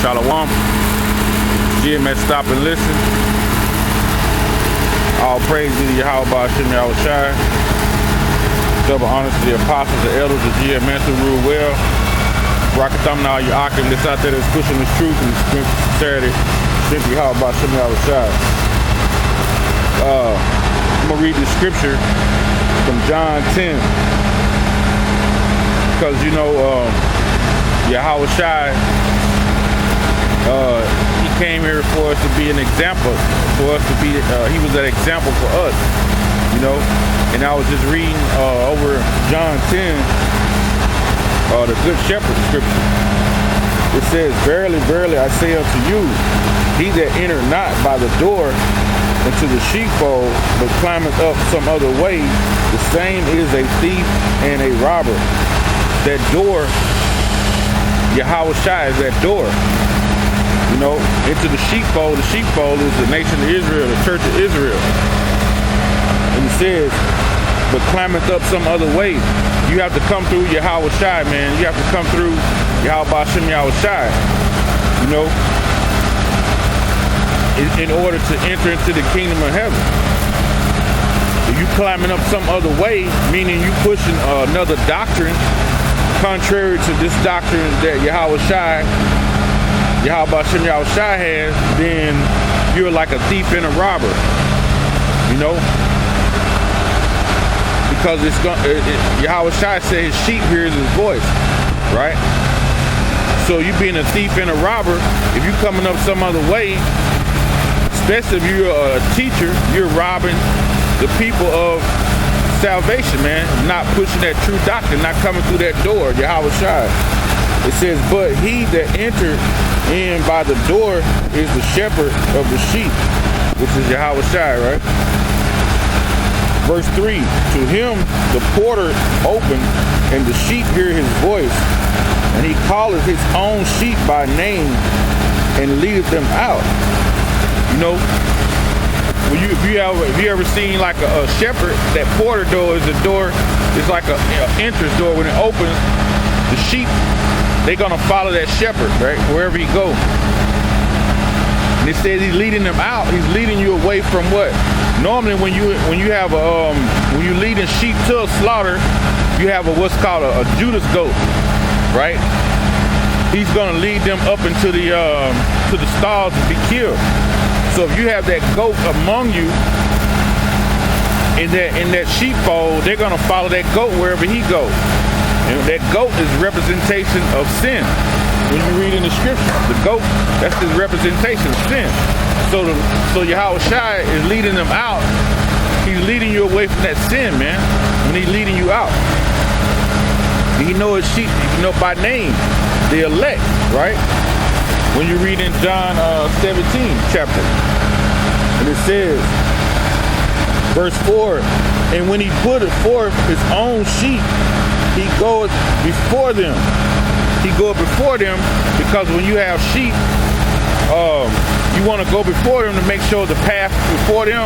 Shalom. GMS Stop and Listen. All praise be to Yahweh Ba'ashem Yahweh Shai. Double honors to the apostles, the elders of GMS who rule well. Rakatham now your Akim that's out there that's pushing the truth and the sincerity. Simply Yahweh Ba'ashem Yahweh Shai. I'm going to read the scripture from John 10. Because you know, Yahweh Shai, he came here for us to be an example, for us to be, he was an example for us, you know. And I was just reading over John 10, the Good Shepherd scripture. It says, verily, verily, I say unto you, he that enter not by the door into the sheepfold, but climbeth up some other way, the same is a thief and a robber. That door, Yahweh Shai is that door. You know, into the sheepfold. The sheepfold is the nation of Israel, the church of Israel. And it says, but climbeth up some other way. You have to come through Yahweh Shai, man. You have to come through Yahweh Ba'ashem Yahweh Shai. You know, in order to enter into the kingdom of heaven. If you climbing up some other way, meaning you pushing another doctrine, contrary to this doctrine that Yahweh Shai, Yahweh Ba'ashem Yahweh Shai has, then you're like a thief and a robber, you know? Because Yahweh Shai said his sheep hears his voice, right? So you being a thief and a robber, if you coming up some other way, especially if you're a teacher, you're robbing the people of salvation, man. Not pushing that true doctrine, not coming through that door, Yahweh Shai. It says, but he that entered in by the door is the shepherd of the sheep, which is Yahweh Shai, right? Verse 3, to him the porter opened, and the sheep hear his voice, and he calleth his own sheep by name, and leadeth them out. You know, if you ever seen like a shepherd, that porter door is the door, it's like a entrance door. When it opens, the sheep, they're gonna follow that shepherd, right, wherever he goes. And it says he's leading them out. He's leading you away from what? Normally, when you have when you leading sheep to a slaughter, you have what's called a Judas goat, right? He's gonna lead them up into the to the stalls to be killed. So if you have that goat among you in that sheepfold, they're gonna follow that goat wherever he goes. And that goat is representation of sin. When you read in the scripture, the goat, that's the representation of sin. So Yahweh Shai is leading them out. He's leading you away from that sin, man. When he's leading you out, he know his sheep, you know, by name, the elect, right? When you read in John 17 chapter, and it says, verse 4, and when he putteth forth his own sheep, he goeth before them. He goeth before them, because when you have sheep, you want to go before them to make sure the path before them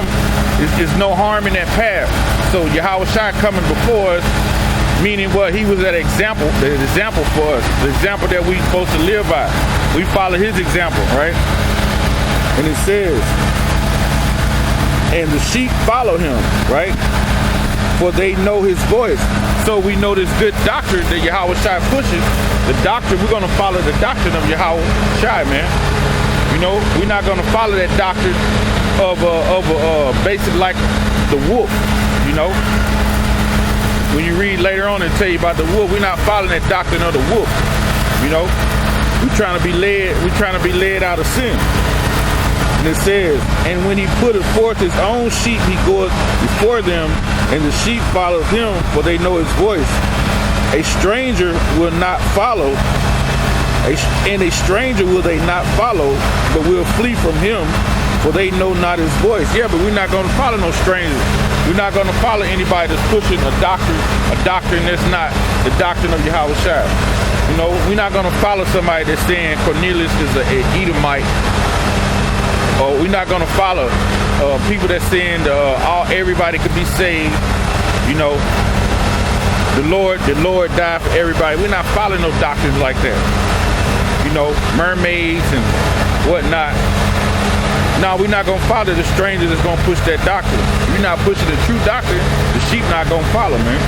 is no harm in that path. So Yahweh Shai coming before us, meaning what? He was that example, the example for us, the example that we supposed to live by. We follow his example, right? And it says, and the sheep follow him, right? For they know his voice. So we know this good doctrine that Yahweh Shai pushes. The doctrine, we're going to follow the doctrine of Yahweh Shai, man. You know, we're not going to follow that doctrine of basically like the wolf, you know. When you read later on and tell you about the wolf, we're not following that doctrine of the wolf, you know. We're trying to be led out of sin. And it says, and when he putteth forth his own sheep, he goeth before them, and the sheep follow him, for they know his voice. A stranger will not follow, and a stranger will they not follow, but will flee from him, for they know not his voice. Yeah, but we're not going to follow no strangers. We're not going to follow anybody that's pushing a doctrine that's not the doctrine of Yahweh Shai. You know, we're not going to follow somebody that's saying Cornelius is an Edomite. Or we're not going to follow people that's saying everybody could be saved. You know, the Lord died for everybody. We're not following no doctrines like that. You mermaids and whatnot. No, we're not going to follow the stranger that's going to push that doctrine. If you're not pushing the true doctrine, the sheep not going to follow, man.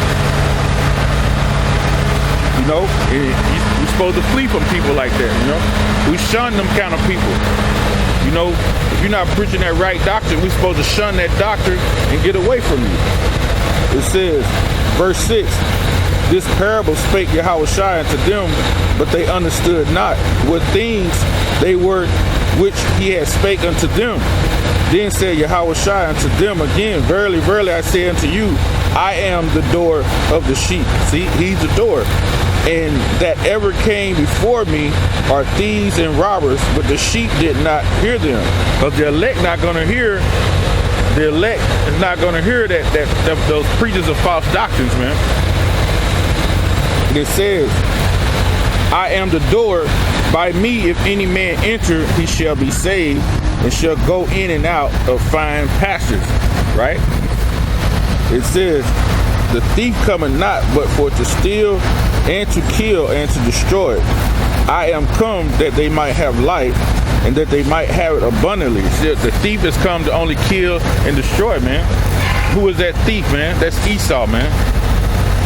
We're supposed to flee from people like that, We shun them kind of people. If you're not preaching that right doctrine, we're supposed to shun that doctrine and get away from you. It says, verse 6, this parable spake Yahushua unto them, but they understood not what things they were which he had spake unto them. Then said Yahushua unto them again, verily, verily, I say unto you, I am the door of the sheep. See, he's the door. And that ever came before me are thieves and robbers, but the sheep did not hear them. Because the elect not going to hear. The elect is not going to hear that those preachers of false doctrines, man. It says, I am the door. By me, if any man enter, he shall be saved and shall go in and out of fine pastures. Right? It says, the thief cometh not but for to steal and to kill and to destroy. I am come that they might have life and that they might have it abundantly. The thief has come to only kill and destroy, man. Who is that thief, man? That's Esau, man.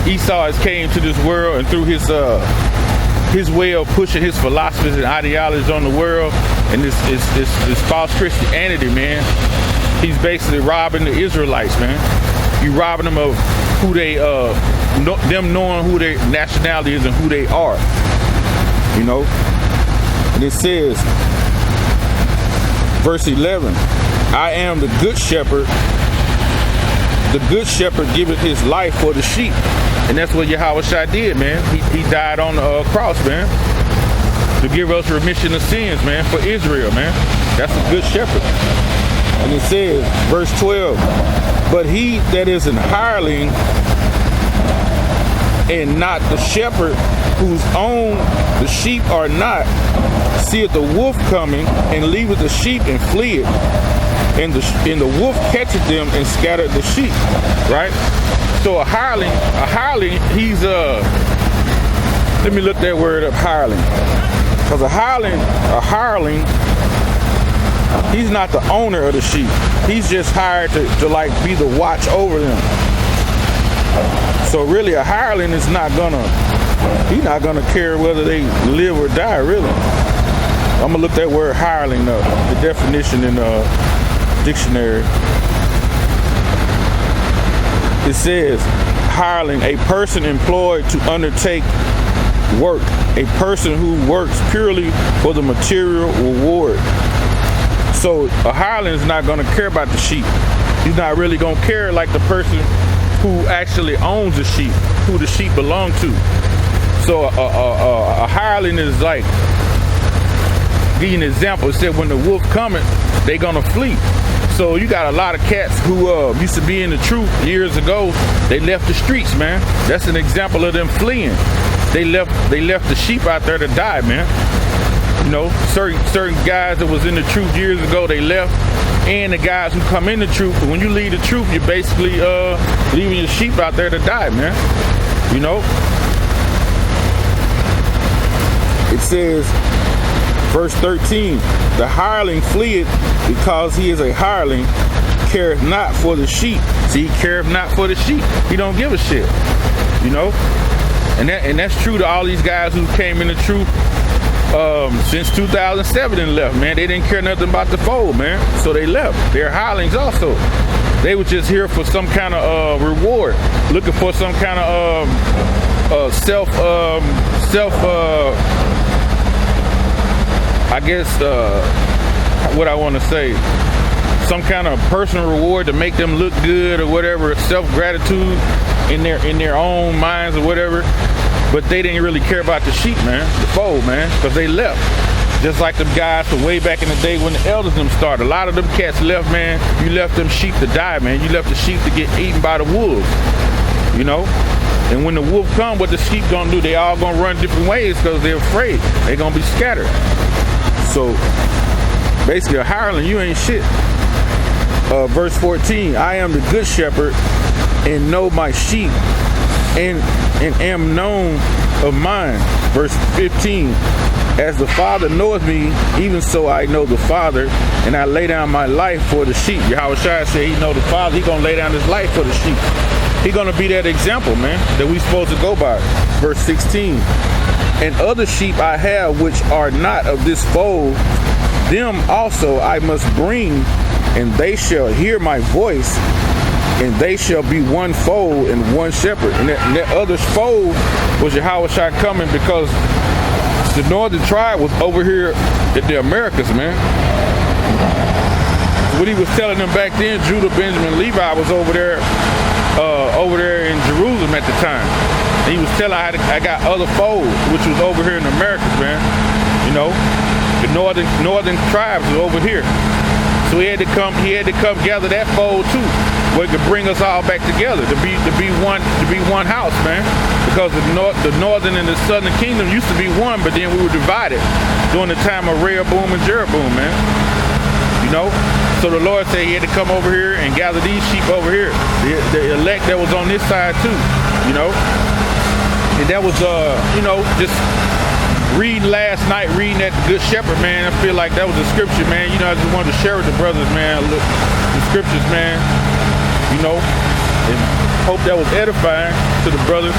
Esau has came to this world and through his way of pushing his philosophies and ideologies on the world and this false Christianity, man. He's basically robbing the Israelites, man. You robbing them of who they, them knowing who their nationality is and who they are, And it says, verse 11, I am the good shepherd. The good shepherd giveth his life for the sheep. And that's what Yahushua did, man. He died on the cross, man, to give us remission of sins, man, for Israel, man. That's a good shepherd. And it says, verse 12, but he that is an hireling and not the shepherd, whose own the sheep are not, seeth the wolf coming and leaveth the sheep and fleeth. And the wolf catcheth them and scattered the sheep. Right? So a hireling, he's let me look that word up, hireling. Because a hireling, he's not the owner of the sheep. He's just hired to like be the watch over them. So really a hireling is he's not gonna care whether they live or die, really. I'm gonna look that word hireling up, the definition in the dictionary. It says, hireling, a person employed to undertake work, a person who works purely for the material reward. So a hireling is not going to care about the sheep. He's not really going to care like the person who actually owns the sheep, who the sheep belong to. So a hireling is like, give you an example. It said when the wolf cometh, they going to flee. So you got a lot of cats who used to be in the truth years ago. They left the streets, man. That's an example of them fleeing. They left the sheep out there to die, man. Certain guys that was in the truth years ago, they left. And the guys who come in the truth, when you leave the truth, you're basically leaving your sheep out there to die, man. It says, verse 13, the hireling fleeth because he is a hireling, careth not for the sheep. See, he careth not for the sheep. He don't give a shit, And that's true to all these guys who came in the truth since 2007 and left, man. They didn't care nothing about the fold, man. So they left. They're hirelings also. They were just here for some kind of reward, looking for some kind of I guess what I want to say, some kind of personal reward to make them look good or whatever, self-gratitude in their own minds or whatever. But they didn't really care about the sheep, man, the fold, man, because they left. Just like them guys from way back in the day when the elders them started. A lot of them cats left, man. You left them sheep to die, man. You left the sheep to get eaten by the wolves, And when the wolf come, what the sheep gonna do? They all gonna run different ways because they're afraid. They're gonna be scattered. So basically a hireling, you ain't shit. Verse 14, I am the good shepherd and know my sheep and am known of mine. Verse 15, As the Father knoweth me, even so I know the Father, and I lay down my life for the sheep. Yahweh Shai said he know the Father, he gonna lay down his life for the sheep. He gonna be that example, man, that we supposed to go by. Verse 16, and other sheep I have which are not of this fold, them also I must bring, and they shall hear my voice, and they shall be one fold and one shepherd. And that other fold was Yahweh Shai coming, because the northern tribe was over here in the Americas, man. What he was telling them back then, Judah, Benjamin, Levi was over there in Jerusalem at the time. And he was telling I got other folds, which was over here in the Americas, man. You know, the northern tribes were over here. So he had to come gather that fold too, where it could bring us all back together to be one house, man. Because the northern and the southern kingdom used to be one, but then we were divided during the time of Rehoboam and Jeroboam, man. You know, so the Lord said he had to come over here and gather these sheep over here, the elect that was on this side too, you know. And that was just reading last night, reading that Good Shepherd, man. I feel like that was a scripture, man. You know, I just wanted to share with the brothers, man. Look, the scriptures, man. You know, and hope that was edifying to the brothers.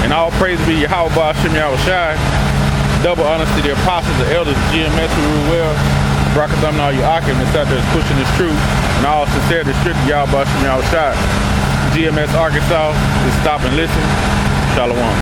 And all praise be Yahweh Ba'ashem Yahweh Shai. Double honors to the apostles, the elders, GMS who rule well. Brakatham and all you Akim that's out there pushing this truth. And all sincerity, strict Yahweh Ba'ashem Yahweh Shai. GMS Arkansas, just stop and listen. Shalom.